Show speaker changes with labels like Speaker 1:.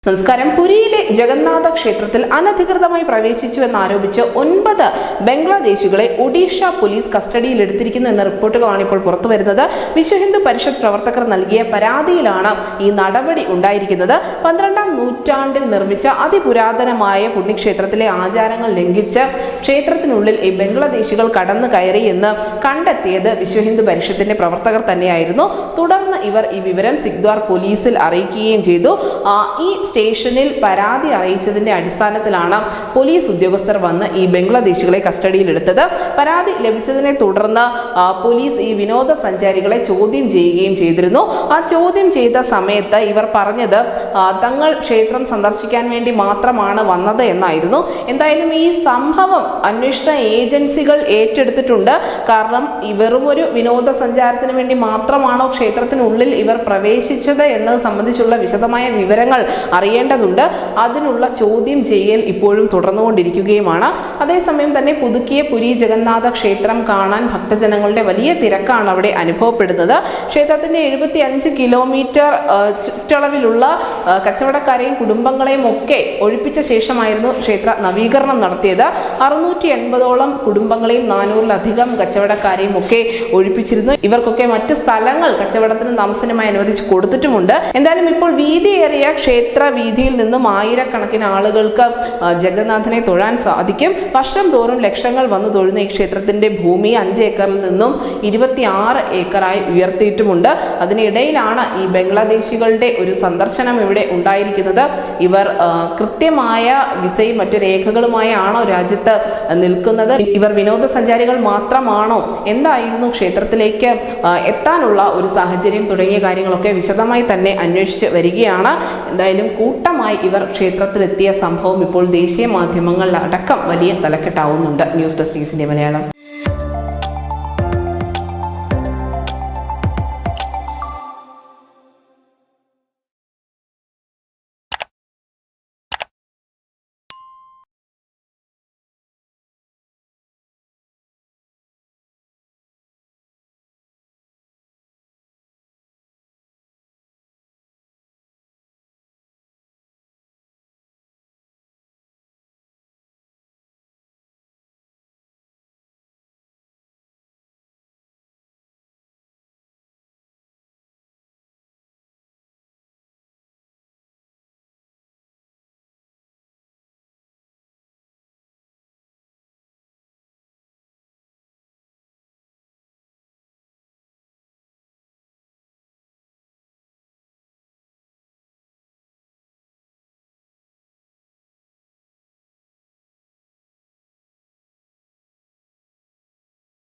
Speaker 1: നമസ്കാരം. പുരിയിലെ ജഗന്നാഥ ക്ഷേത്രത്തിൽ അനധികൃതമായി പ്രവേശിച്ചുവെന്നാരോപിച്ച് 9 ബംഗ്ലാദേശികളെ ഒഡീഷ പോലീസ് കസ്റ്റഡിയിലെടുത്തിരിക്കുന്നു എന്ന റിപ്പോർട്ടുകളാണ് ഇപ്പോൾ പുറത്തുവരുന്നത്. വിശ്വഹിന്ദു പരിഷത്ത് പ്രവർത്തകർ നൽകിയ പരാതിയിലാണ് ഈ നടപടി ഉണ്ടായിരിക്കുന്നത്. 12ാം നൂറ്റാണ്ടിൽ നിർമ്മിച്ച അതിപുരാതനമായ പുണ്യക്ഷേത്രത്തിലെ ആചാരങ്ങൾ ലംഘിച്ച് ക്ഷേത്രത്തിനുള്ളിൽ ഈ ബംഗ്ലാദേശികൾ കടന്നു കയറി എന്ന് കണ്ടെത്തിയത് വിശ്വഹിന്ദു പരിഷത്തിന്റെ പ്രവർത്തകർ തന്നെയായിരുന്നു. തുടർന്ന് ഇവർ ഈ വിവരം സിഗ്ദ്വാർ പോലീസിൽ അറിയിക്കുകയും ചെയ്തു. ഈ സ്റ്റേഷനിൽ പരാതി അറിയിച്ചതിന്റെ അടിസ്ഥാനത്തിലാണ് പോലീസ് ഉദ്യോഗസ്ഥർ വന്ന് ഈ ബംഗ്ലാദേശികളെ കസ്റ്റഡിയിലെടുത്തത്. പരാതി ലഭിച്ചതിനെ തുടർന്ന് പോലീസ് ഈ വിനോദസഞ്ചാരികളെ ചോദ്യം ചെയ്യുകയും ചെയ്തിരുന്നു. ആ ചോദ്യം ചെയ്ത സമയത്ത് ഇവർ പറഞ്ഞത് തങ്ങൾ ക്ഷേത്രം സന്ദർശിക്കാൻ വേണ്ടി മാത്രമാണ് വന്നത് എന്നായിരുന്നു. എന്തായാലും ഈ സംഭവം അന്വേഷണ ഏജൻസികൾ ഏറ്റെടുത്തിട്ടുണ്ട്. കാരണം വെറും ഒരു വിനോദസഞ്ചാരത്തിന് വേണ്ടി മാത്രമാണോ ക്ഷേത്രത്തിനുള്ളിൽ ഇവർ പ്രവേശിച്ചത് എന്നത് സംബന്ധിച്ചുള്ള വിശദമായ വിവരങ്ങൾ അറിയേണ്ടതുണ്ട്. അതിനുള്ള ചോദ്യം ചെയ്യൽ ഇപ്പോഴും തുടർന്നുകൊണ്ടിരിക്കുകയുമാണ്. അതേസമയം തന്നെ പുതുക്കിയ പുരി ജഗന്നാഥ ക്ഷേത്രം കാണാൻ ഭക്തജനങ്ങളുടെ വലിയ തിരക്കാണ് അവിടെ അനുഭവപ്പെടുന്നത്. ക്ഷേത്രത്തിന്റെ 75 കിലോമീറ്റർ ചുറ്റളവിലുള്ള കച്ചവടക്കാരെയും കുടുംബങ്ങളെയും ഒക്കെ ഒഴിപ്പിച്ച ശേഷമായിരുന്നു ക്ഷേത്ര നവീകരണം നടത്തിയത്. 680ഓളം കുടുംബങ്ങളെയും 400-ലധികം കച്ചവടക്കാരെയും ഒക്കെ ഒഴിപ്പിച്ചിരുന്നു. ഇവർക്കൊക്കെ മറ്റ് സ്ഥലങ്ങൾ കച്ചവടത്തിനും താമസത്തിനുമായി അനുവദിച്ച് കൊടുത്തിട്ടുമുണ്ട്. എന്തായാലും ഇപ്പോൾ വീതിയേറിയ ക്ഷേത്ര വീതിയിൽ നിന്നും ആയിരക്കണക്കിന് ആളുകൾക്ക് ജഗന്നാഥനെ തൊഴാൻ സാധിക്കും. വർഷം തോറും ലക്ഷങ്ങൾ വന്നു തൊഴുന്ന ഈ ക്ഷേത്രത്തിന്റെ ഭൂമി 5 ഏക്കറിൽ നിന്നും 26 ഏക്കറായി ഉയർത്തിയിട്ടുമുണ്ട്. അതിനിടയിലാണ് ഈ ബംഗ്ലാദേശികളുടെ ഒരു സന്ദർശനം ഇവിടെ ഉണ്ടായിരിക്കുന്നത്. ഇവർ കൃത്യമായ വിസയും മറ്റു രേഖകളുമായാണോ രാജ്യത്ത് നിൽക്കുന്നത്? ഇവർ വിനോദസഞ്ചാരികൾ മാത്രമാണോ? എന്തായിരുന്നു ക്ഷേത്രത്തിലേക്ക് എത്താനുള്ള ഒരു സാഹചര്യം തുടങ്ങിയ കാര്യങ്ങളൊക്കെ വിശദമായി തന്നെ അന്വേഷിച്ച് വരികയാണ്. എന്തായാലും കൂട്ടമായി ഇവർ ക്ഷേത്രത്തിലെത്തിയ സംഭവം ഇപ്പോൾ ദേശീയ മാധ്യമങ്ങളിൽ അടക്കം വലിയ തലക്കെട്ടാവുന്നുണ്ട്. News desk Malayalam.